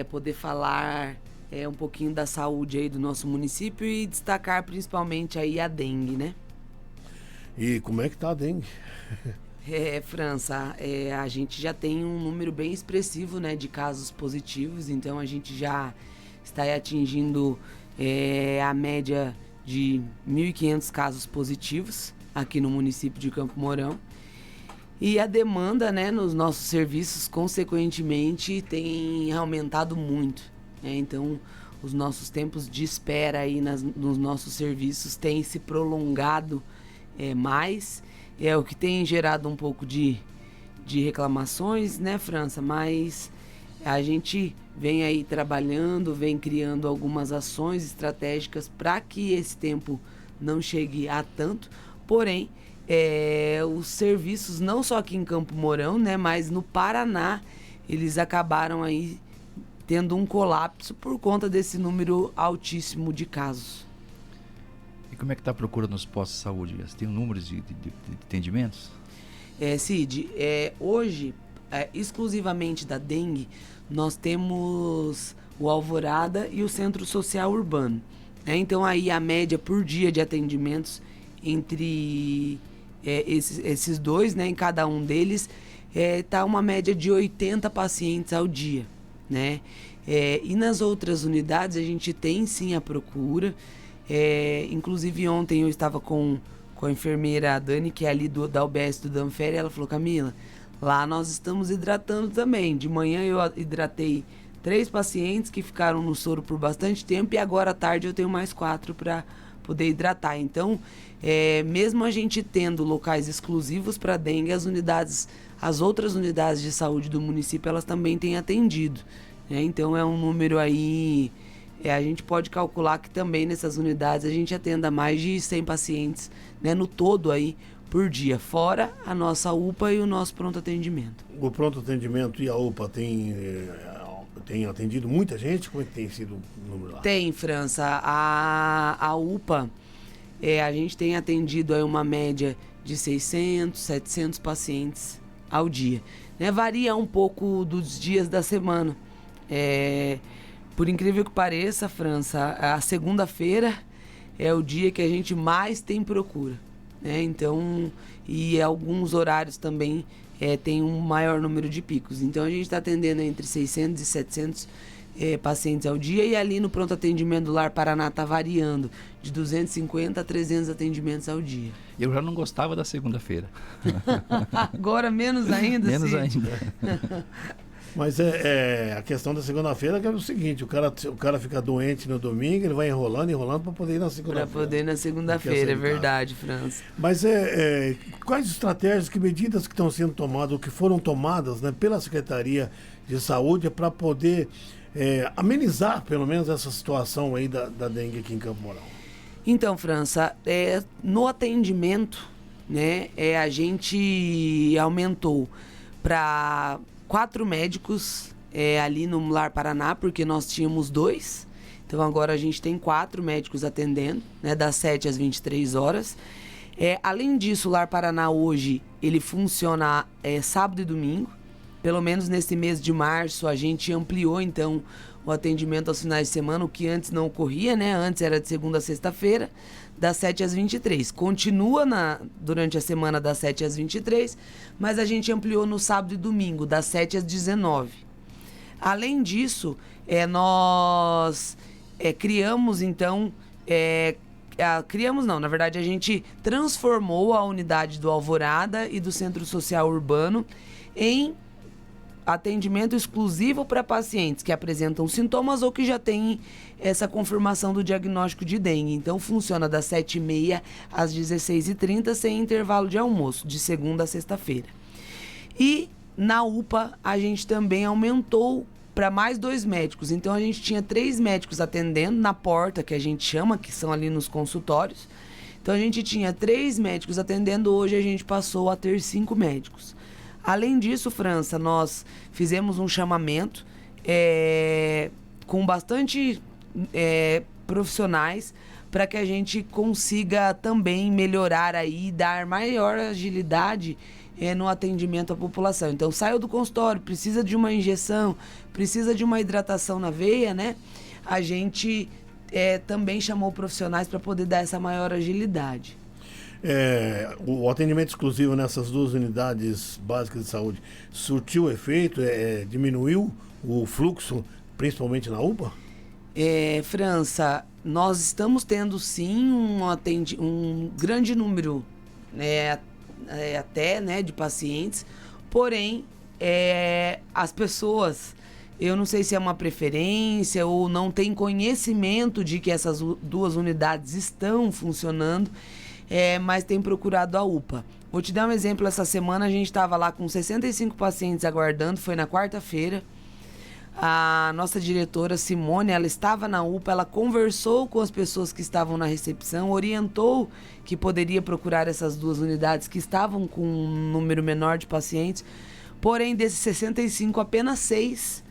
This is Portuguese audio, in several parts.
poder falar um pouquinho da saúde aí do nosso município e destacar principalmente aí a dengue, né? E como é que tá a dengue? França, a gente já tem um número bem expressivo, né, de casos positivos, então a gente já está atingindo a média de 1.500 casos positivos aqui no município de Campo Mourão. E a demanda, né, nos nossos serviços, consequentemente, tem aumentado muito, né? Então, os nossos tempos de espera aí nos nossos serviços têm se prolongado mais. É o que tem gerado um pouco de reclamações, né, França? Mas a gente vem aí trabalhando, vem criando algumas ações estratégicas para que esse tempo não chegue a tanto. Porém, os serviços, não só aqui em Campo Mourão, né, mas no Paraná, eles acabaram aí tendo um colapso por conta desse número altíssimo de casos. E como é que está a procura nos postos de saúde? Você tem números de atendimentos? Cid, hoje, exclusivamente da dengue, nós temos o Alvorada e o Centro Social Urbano. Então aí a média por dia de atendimentos entre esses dois, né, em cada um deles, tá uma média de 80 pacientes ao dia, né? E nas outras unidades a gente tem sim a procura. Inclusive ontem eu estava com a enfermeira Dani, que é ali da UBS do Danferi, ela falou: Camila, lá nós estamos hidratando também. De manhã eu hidratei 3 pacientes que ficaram no soro por bastante tempo e agora à tarde eu tenho mais 4 para poder hidratar. Então, mesmo a gente tendo locais exclusivos para dengue, as outras unidades de saúde do município, elas também têm atendido, né? Então é um número aí, a gente pode calcular que também nessas unidades a gente atenda mais de 100 pacientes, né, no todo aí por dia, fora a nossa UPA e o nosso pronto atendimento. O pronto atendimento e a UPA tem atendido muita gente? Como é que tem sido o número lá? Tem, França. A UPA, a gente tem atendido aí uma média de 600, 700 pacientes ao dia, né? Varia um pouco dos dias da semana. Por incrível que pareça, França, a segunda-feira é o dia que a gente mais tem procura, né? Então, e alguns horários também tem um maior número de picos. Então a gente está atendendo entre 600 e 700 pacientes ao dia, e ali no pronto atendimento do Lar Paraná está variando de 250 a 300 atendimentos ao dia. Eu já não gostava da segunda-feira. Agora menos ainda? Menos sim. ainda. Mas a questão da segunda-feira que é o seguinte: o cara fica doente no domingo, ele vai enrolando para poder ir na segunda-feira. Para poder ir na segunda-feira, é verdade, França. Mas quais estratégias, que medidas que estão sendo tomadas, ou que foram tomadas, né, pela Secretaria de Saúde para poder amenizar, pelo menos, essa situação aí da dengue aqui em Campo Mourão? Então, França, no atendimento, né, a gente aumentou para 4 médicos ali no Lar Paraná, porque nós tínhamos 2. Então agora a gente tem 4 médicos atendendo, né, das 7 às 23 horas. Além disso, o Lar Paraná hoje, ele funciona sábado e domingo. Pelo menos nesse mês de março a gente ampliou então o atendimento aos finais de semana, o que antes não ocorria, né? Antes era de segunda a sexta-feira, das 7 às 23. Continua durante a semana das 7 às 23, mas a gente ampliou no sábado e domingo, das 7 às 19. Além disso, nós criamos então... criamos não, na verdade a gente transformou a unidade do Alvorada e do Centro Social Urbano em atendimento exclusivo para pacientes que apresentam sintomas ou que já têm essa confirmação do diagnóstico de dengue. Então funciona das 7h30 às 16h30, sem intervalo de almoço, de segunda a sexta-feira. E na UPA a gente também aumentou para mais 2 médicos. Então a gente tinha 3 médicos atendendo na porta, que a gente chama, que são ali nos consultórios. Então a gente tinha 3 médicos atendendo, hoje a gente passou a ter 5 médicos. Além disso, França, nós fizemos um chamamento com bastante profissionais para que a gente consiga também melhorar aí, dar maior agilidade no atendimento à população. Então, saiu do consultório, precisa de uma injeção, precisa de uma hidratação na veia, né? A gente também chamou profissionais para poder dar essa maior agilidade. O atendimento exclusivo nessas 2 unidades básicas de saúde surtiu efeito, diminuiu o fluxo, principalmente na UPA? França, nós estamos tendo sim um grande número até, né, de pacientes, porém as pessoas, eu não sei se é uma preferência ou não tem conhecimento de que essas 2 unidades estão funcionando, mas tem procurado a UPA. Vou te dar um exemplo, essa semana a gente estava lá com 65 pacientes aguardando, foi na quarta-feira. A nossa diretora Simone, ela estava na UPA, ela conversou com as pessoas que estavam na recepção, orientou que poderia procurar essas 2 unidades que estavam com um número menor de pacientes, porém desses 65, apenas 6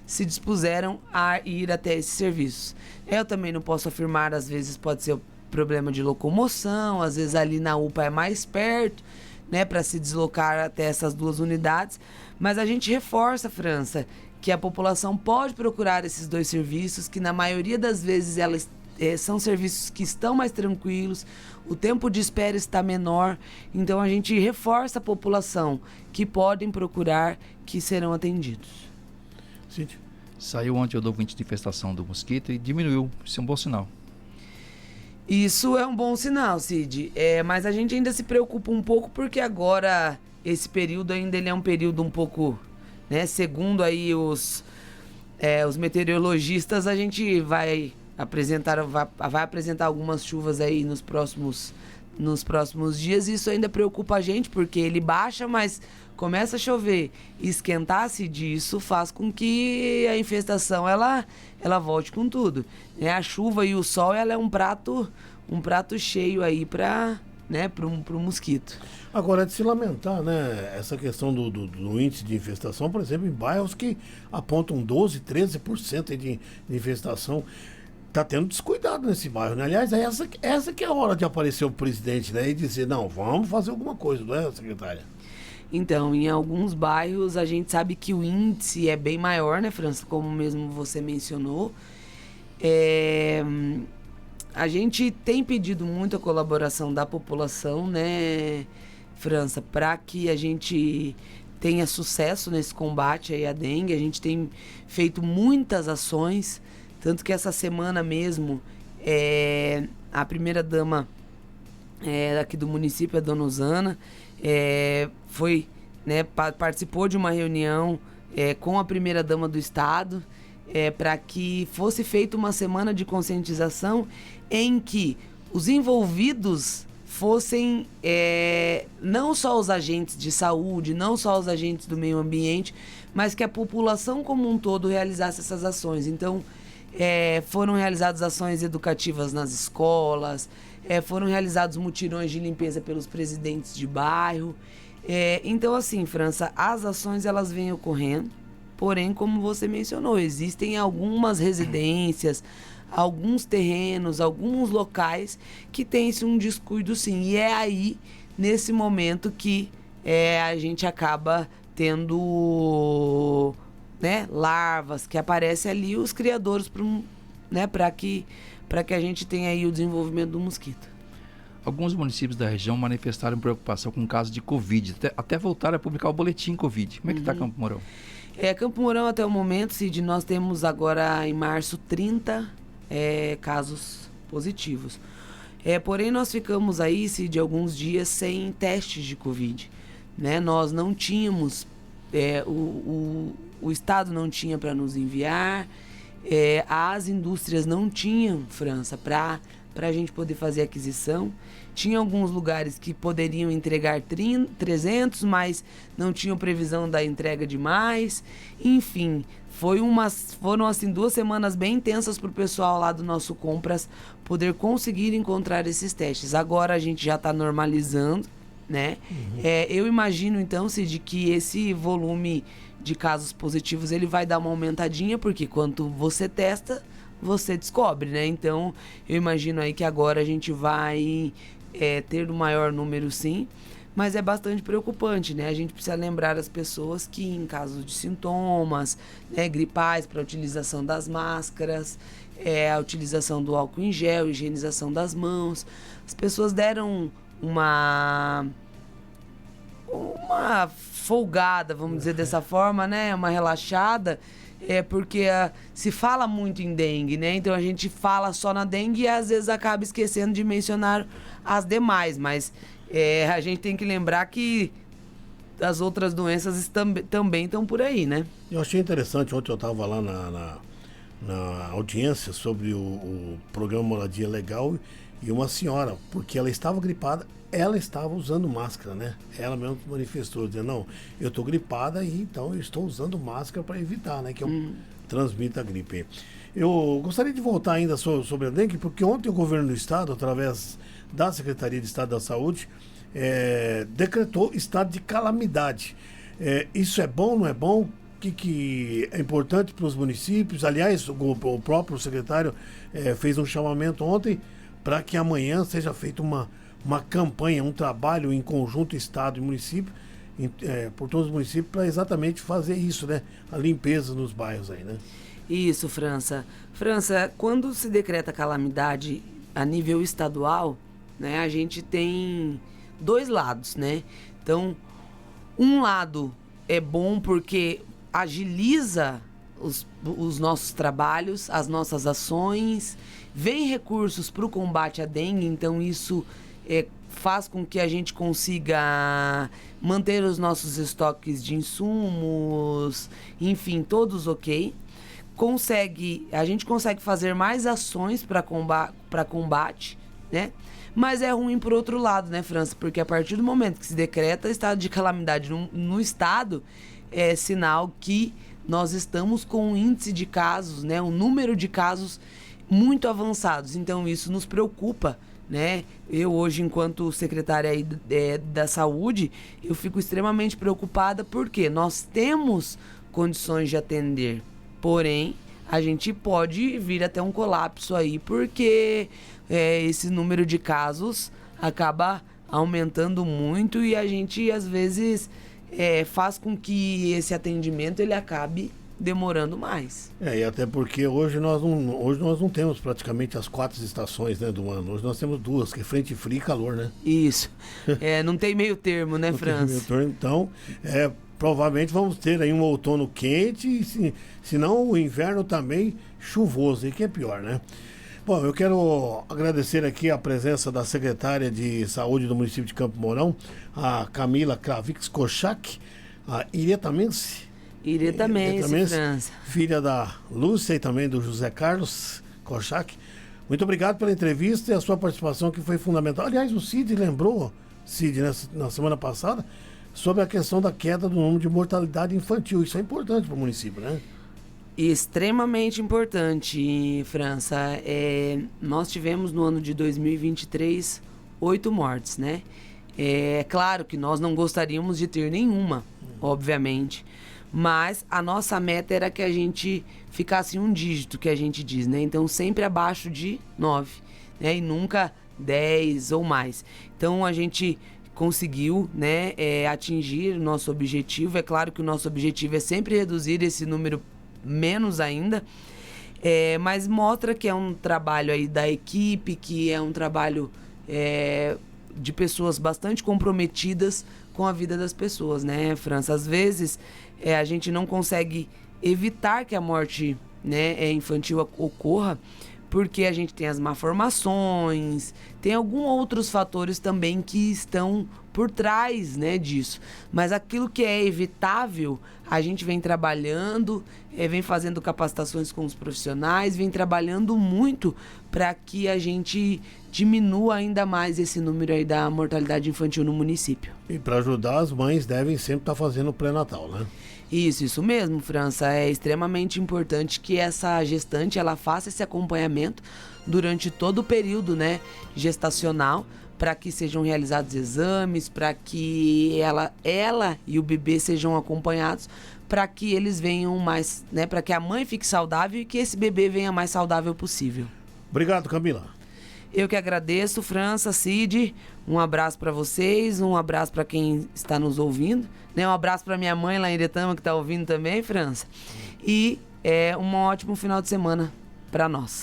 se dispuseram a ir até esses serviços. Eu também não posso afirmar, às vezes pode ser problema de locomoção, às vezes ali na UPA é mais perto, né, para se deslocar até essas 2 unidades, mas a gente reforça, França, que a população pode procurar esses 2 serviços, que na maioria das vezes elas são serviços que estão mais tranquilos, o tempo de espera está menor, então a gente reforça a população que podem procurar, que serão atendidos. Cíntia? Saiu ontem o novo índice de infestação do mosquito e diminuiu, isso é um bom sinal. Isso é um bom sinal, Cid, mas a gente ainda se preocupa um pouco porque agora esse período ainda ele é um período um pouco, né, segundo aí os meteorologistas, a gente vai apresentar algumas chuvas aí nos próximos dias, e isso ainda preocupa a gente porque ele baixa, mas começa a chover e esquentar-se disso faz com que a infestação ela volte com tudo. A chuva e o sol ela é um prato cheio aí para o mosquito. Agora, é de se lamentar, né, essa questão do índice de infestação, por exemplo, em bairros que apontam 12%, 13% de infestação. Está tendo descuidado nesse bairro, né? Aliás, essa que é a hora de aparecer o presidente, né, e dizer, não, vamos fazer alguma coisa, não é, secretária? Então, em alguns bairros a gente sabe que o índice é bem maior, né, França? Como mesmo você mencionou. A gente tem pedido muito a colaboração da população, né, França, para que a gente tenha sucesso nesse combate aí à dengue. A gente tem feito muitas ações, tanto que essa semana mesmo a primeira-dama aqui do município, a dona Usana, foi, né, participou de uma reunião com a primeira-dama do estado, para que fosse feita uma semana de conscientização em que os envolvidos fossem não só os agentes de saúde, não só os agentes do meio ambiente, mas que a população como um todo realizasse essas ações. Então, foram realizadas ações educativas nas escolas, foram realizados mutirões de limpeza pelos presidentes de bairro. Então, assim, França, as ações elas vêm ocorrendo, porém, como você mencionou, existem algumas residências, alguns terrenos, alguns locais que tem-se um descuido, sim. E é aí, nesse momento, que a gente acaba tendo, né, larvas que aparecem ali, os criadores, né, para que a gente tenha aí o desenvolvimento do mosquito. Alguns municípios da região manifestaram preocupação com casos de Covid, até voltaram a publicar o boletim Covid. Como é que está Campo Mourão? Campo Mourão, até o momento, Cid, nós temos agora em março 30 casos positivos. Porém, nós ficamos aí, Cid, alguns dias sem testes de Covid. Né? Nós não tínhamos, o Estado não tinha para nos enviar, as indústrias não tinham, França, para a gente poder fazer aquisição. Tinha alguns lugares que poderiam entregar 300, mas não tinham previsão da entrega de mais. Enfim, foram assim 2 semanas bem intensas para o pessoal lá do nosso Compras poder conseguir encontrar esses testes. Agora a gente já está normalizando, né? Eu imagino então, Cid, que esse volume de casos positivos ele vai dar uma aumentadinha, porque quando você testa, você descobre, né? Então, eu imagino aí que agora a gente vai ter um maior número, sim. mas é bastante preocupante, né? A gente precisa lembrar as pessoas que em caso de sintomas, né, gripais, para a utilização das máscaras, a utilização do álcool em gel, higienização das mãos. As pessoas deram uma folgada, vamos dizer dessa forma, né? Uma relaxada, porque se fala muito em dengue, né? Então a gente fala só na dengue e às vezes acaba esquecendo de mencionar as demais, mas a gente tem que lembrar que as outras doenças também estão por aí, né? Eu achei interessante, ontem eu estava lá na audiência sobre o programa Moradia Legal e uma senhora, porque ela estava gripada, ela estava usando máscara, né? Ela mesmo manifestou, dizendo, não, eu estou gripada e então eu estou usando máscara para evitar, né, que eu transmita a gripe. Eu gostaria de voltar ainda sobre a dengue, porque ontem o governo do estado, através da Secretaria de Estado da Saúde, decretou estado de calamidade. Isso é bom, não é bom? O que é importante para os municípios? Aliás, o próprio secretário fez um chamamento ontem para que amanhã seja feita uma campanha, um trabalho em conjunto Estado e município, por todos os municípios, para exatamente fazer isso, né? A limpeza nos bairros aí, né? Isso, França. França, quando se decreta calamidade a nível estadual, né, a gente tem dois lados, né? Então, um lado é bom porque agiliza os nossos trabalhos, as nossas ações, vem recursos para o combate à dengue, então isso faz com que a gente consiga manter os nossos estoques de insumos, enfim, todos ok. A gente consegue fazer mais ações para combate, né? Mas é ruim por outro lado, né, França? Porque a partir do momento que se decreta estado de calamidade no estado, é sinal que nós estamos com um índice de casos, né, um número de casos muito avançados. Então isso nos preocupa, né? Eu hoje, enquanto secretária aí, da saúde, eu fico extremamente preocupada porque nós temos condições de atender, porém a gente pode vir até um colapso aí porque esse número de casos acaba aumentando muito e a gente às vezes faz com que esse atendimento ele acabe demorando mais. E até porque hoje nós não temos praticamente as 4 estações, né, do ano. Hoje nós temos 2, que é frente fria e calor, né? Isso. Não tem meio termo, né, França? Então, provavelmente vamos ter aí um outono quente e se não o inverno também chuvoso, e que é pior, né? Bom, eu quero agradecer aqui a presença da secretária de Saúde do município de Campo Mourão, a Camila Kravix Kochak, a Iretamense, França. Filha da Lúcia e também do José Carlos Kochak. Muito obrigado pela entrevista e a sua participação, que foi fundamental. Aliás, o Cid lembrou, na semana passada, sobre a questão da queda do número de mortalidade infantil. Isso é importante para o município, né? Extremamente importante, França. Nós tivemos no ano de 2023 8 mortes, né? É claro que nós não gostaríamos de ter nenhuma, obviamente. Mas a nossa meta era que a gente ficasse um dígito, que a gente diz, né? Então sempre abaixo de 9, né? E nunca 10 ou mais. Então a gente conseguiu, né, atingir o nosso objetivo. É claro que o nosso objetivo é sempre reduzir esse número menos ainda, mas mostra que é um trabalho aí da equipe, que é um trabalho de pessoas bastante comprometidas com a vida das pessoas, né, França? Às vezes a gente não consegue evitar que a morte, né, infantil ocorra, porque a gente tem as malformações, tem alguns outros fatores também que estão por trás, né, disso. Mas aquilo que é evitável, a gente vem trabalhando, vem fazendo capacitações com os profissionais, vem trabalhando muito para que a gente diminua ainda mais esse número aí da mortalidade infantil no município. E para ajudar, as mães devem sempre estar fazendo o pré-natal, né? Isso mesmo, França. É extremamente importante que essa gestante ela faça esse acompanhamento durante todo o período, né, gestacional, para que sejam realizados exames, para que ela e o bebê sejam acompanhados, para que eles venham mais, né, para que a mãe fique saudável e que esse bebê venha mais saudável possível. Obrigado, Camila. Eu que agradeço, França, Cid, um abraço para vocês, um abraço para quem está nos ouvindo, né? Um abraço para minha mãe lá em Iretama que está ouvindo também, França. E um ótimo final de semana para nós.